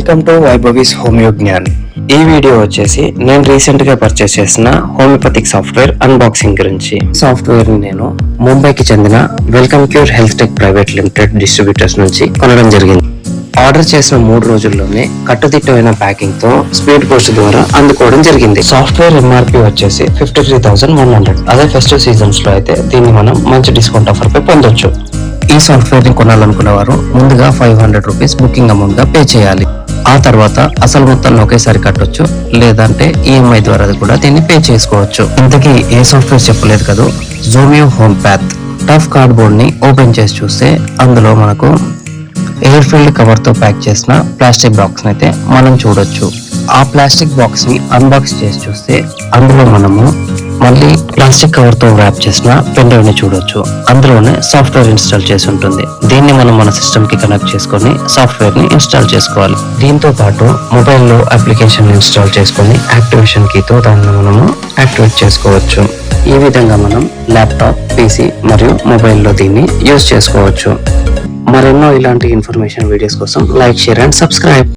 Welcome to Vaibhavi's homeo Gyan. ఈ video వచ్చేసి నేను రీసెంట్ గా పర్చేస్ చేసిన హోమియోపతిక్ సాఫ్ట్వేర్ అన్బాక్సింగ్ గురించి. సాఫ్ట్వేర్ ని నేను ముంబైకి చెందిన Welcome Cure Health Tech Private Limited distributors నుంచి కొనడం జరిగింది. ఆర్డర్ చేసిన 3 రోజుల్లోనే కట్టుదిట్టమైన ప్యాకింగ్ తో స్పీడ్ పోస్ట్ ద్వారా అందుకోవడం జరిగింది. సాఫ్ట్వేర్ ఎంఆర్పి వచ్చేసి 53,100. అదే ఫెస్టివ్ సీజన్స్ లో అయితే దీన్ని మనం మంచి డిస్కౌంట్ ఆఫర్ పై పొందొచ్చు. ఈ సాఫ్ట్వేర్ ని కొనాలనుకున్న వారు ముందుగా 500 రూపీస్ బుకింగ్ అమౌంట్ గా పే చేయాలి. ఆ తర్వాత అసలు మొత్తాన్ని ఒకేసారి కట్టొచ్చు, లేదంటే ఈఎంఐ ద్వారా కూడా దీన్ని పే చేసుకోవచ్చు. ఇంతకీ ఏ సాఫ్ట్వేర్ చెప్పలేదు కదా, జోమియో హోమ్ ప్యాథ్. టఫ్ కార్డ్బోర్డ్ ని ఓపెన్ చేసి చూస్తే అందులో మనకు ఎయిర్ ఫిల్డ్ కవర్ తో ప్యాక్ చేసిన ప్లాస్టిక్ బాక్స్ అయితే మనం చూడొచ్చు. ఆ ప్లాస్టిక్ బాక్స్ ని అన్బాక్స్ చేసి చూస్తే అందులో మనము మళ్ళీ ప్లాస్టిక్ కవర్ తో ర్యాప్ చేసిన పెన్ డ్రైవ్ ని చూడొచ్చు. అందులోనే సాఫ్ట్వేర్ ఇన్స్టాల్ చేసి ఉంటుంది. దీన్ని మనం మన సిస్టమ్ కి కనెక్ట్ చేసుకొని సాఫ్ట్వేర్ ని ఇన్స్టాల్ చేసుకోవాలి. దీంతో పాటు మొబైల్ లో అప్లికేషన్ ఇన్స్టాల్ చేసుకొని యాక్టివేషన్ కీతో దాన్ని మనము యాక్టివేట్ చేసుకోవచ్చు. ఈ విధంగా మనం ల్యాప్టాప్, పీసీ మరియు మొబైల్లో దీన్ని యూజ్ చేసుకోవచ్చు. మరెన్నో ఇలాంటి ఇన్ఫర్మేషన్ వీడియోస్ కోసం లైక్, షేర్ అండ్ సబ్స్క్రైబ్.